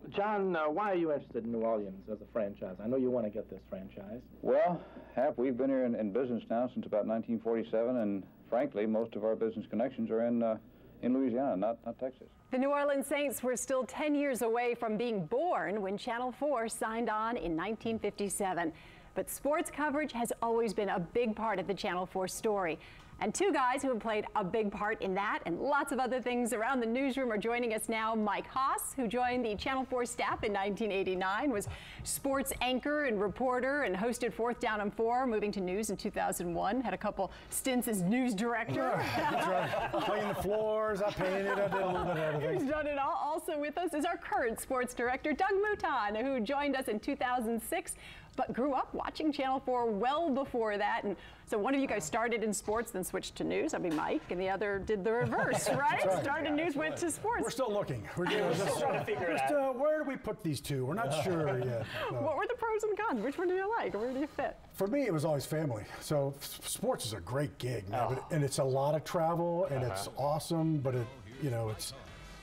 John, why are you interested in New Orleans as a franchise? I know you want to get this franchise. Well, Hap, we've been here in business now since about 1947, and frankly, most of our business connections are in Louisiana, not Texas. The New Orleans Saints were still 10 years away from being born when Channel 4 signed on in 1957. But sports coverage has always been a big part of the Channel 4 story. And two guys who have played a big part in that and lots of other things around the newsroom are joining us now. Mike Haas, who joined the Channel 4 staff in 1989, was sports anchor and reporter and hosted Fourth Down and 4, moving to news in 2001. Had a couple stints as news director. That's right. Cleaning the floors, I painted, I did a little bit of everything. He's done it all. Also with us is our current sports director, Doug Mouton, who joined us in 2006. But grew up watching Channel 4 well before that. And so one of you guys started in sports, then switched to news. I mean, Mike, and the other did the reverse, right? Right. Started in news, went to sports. We're still looking. We're just trying to figure it out. Where do we put these two? We're not sure yet. So. What were the pros and cons? Which one do you like? Where do you fit? For me, it was always family. So sports is a great gig, man. And it's a lot of travel, and it's awesome, but it's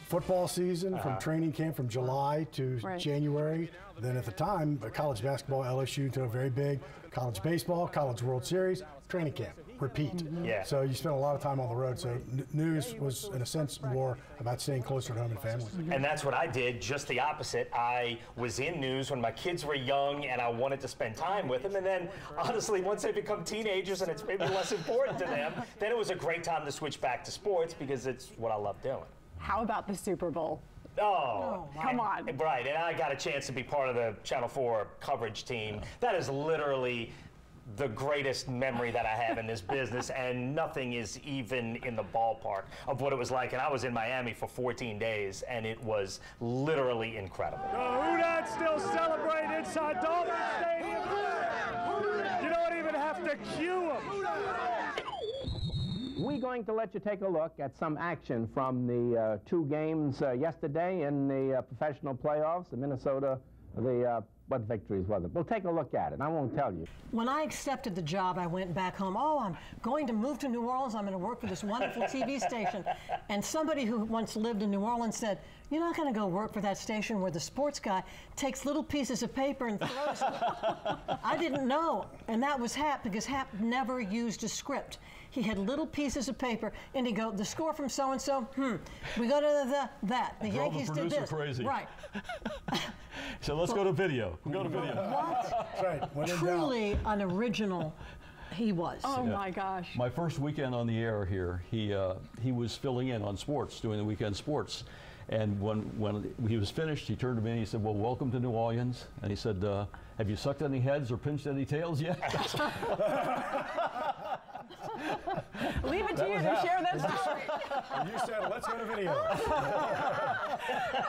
football season from training camp from July to January. Then at the time, college basketball, LSU to a very big, college baseball, college World Series, training camp, repeat. So you spent a lot of time on the road. So news was, in a sense, more about staying closer to home and family. And that's what I did, just the opposite. I was in news when my kids were young and I wanted to spend time with them. And then, honestly, once they become teenagers and it's maybe less important to them, then it was a great time to switch back to sports because it's what I love doing. How about the Super Bowl? Oh, come on. Right, and I got a chance to be part of the Channel 4 coverage team. That is literally the greatest memory that I have in this business, and nothing is even in the ballpark of what it was like. And I was in Miami for 14 days, and it was literally incredible. Who that still celebrate inside Dolphin Stadium? You don't even have to cue them. We're going to let you take a look at some action from the two games yesterday in the professional playoffs. The Minnesota, what victories was it? We'll take a look at it. I won't tell you. When I accepted the job, I went back home. Oh, I'm going to move to New Orleans. I'm going to work for this wonderful TV station. And somebody who once lived in New Orleans said, you're not going to go work for that station where the sports guy takes little pieces of paper and throws them. I didn't know. And that was Hap, because Hap never used a script. He had little pieces of paper, and he'd go, the score from so-and-so, we go to that. The Yankees did this. Crazy. Right. So let's go to video. Go to video. What? That's right. Truly an original he was. Oh, my gosh. My first weekend on the air here, he was filling in on sports, doing the weekend sports. And when he was finished, he turned to me and he said, well, welcome to New Orleans. And he said, have you sucked any heads or pinched any tails yet? Leave it to you to share that story. You said, let's go to video. Oh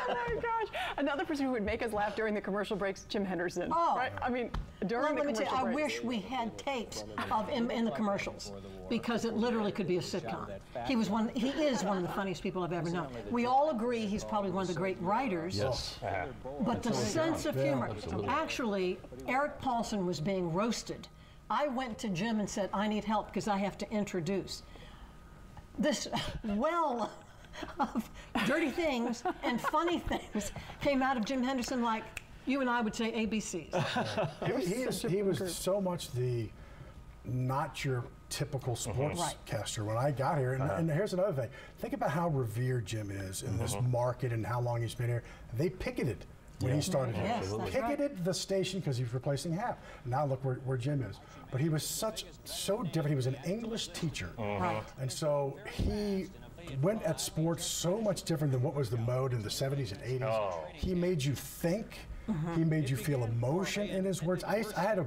my gosh. Another person who would make us laugh during the commercial breaks, Jim Henderson. Oh. Right? I mean, during the commercial breaks. I wish we had tapes of him in the commercials, because it literally could be a sitcom. He is one of the funniest people I've ever known. We all agree he's probably one of the great writers. Yes. But the sense of humor. Actually, Eric Paulson was being roasted. I went to Jim and said, I need help because I have to introduce. This well of dirty things and funny things came out of Jim Henderson, like you and I would say ABCs. He was so much the not your typical sportscaster when I got here. And here's another thing. Think about how revered Jim is in this market and how long he's been here. They picketed when he started here. Picketed the station because he was replacing Hap. Now look where Jim is. But he was so different. He was an English teacher. And so he went at sports so much different than what was the mode in the 70s and 80s. He made you think. He made you feel emotion in his words. I had a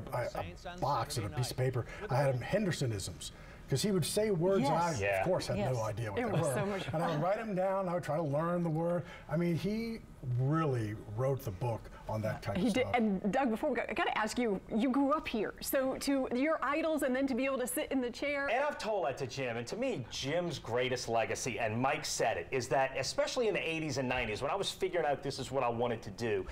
box and a piece of paper. I had him Hendersonisms. Because he would say words, and I, of course, had no idea what they were. So much fun. And I would write them down, and I would try to learn the word. I mean, he really wrote the book on that kind of stuff. He did. And Doug, before we go, I got to ask you, you grew up here. So to your idols and then to be able to sit in the chair. And I've told that to Jim. And to me, Jim's greatest legacy, and Mike said it, is that especially in the 80s and 90s, when I was figuring out this is what I wanted to do,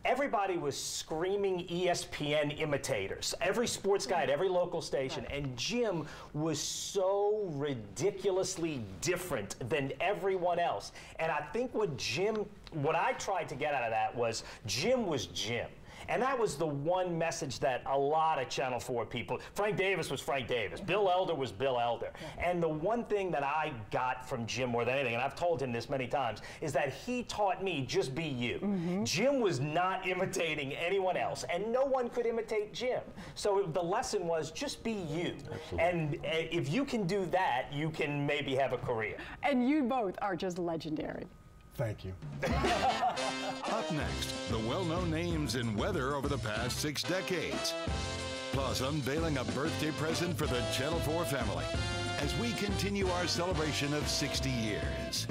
everybody was screaming ESPN imitators. Every sports guy at every local station. And Jim was so ridiculously different than everyone else. And I think what I tried to get out of that was Jim was Jim. And that was the one message that a lot of Channel 4 people, Frank Davis was Frank Davis, Bill Elder was Bill Elder. And the one thing that I got from Jim more than anything, and I've told him this many times, is that he taught me just be you. Jim was not imitating anyone else, and no one could imitate Jim. So the lesson was just be you. Absolutely. And if you can do that, you can maybe have a career. And you both are just legendary. Thank you. Up next, the well-known names in weather over the past 6 decades. Plus, unveiling a birthday present for the Channel 4 family as we continue our celebration of 60 years.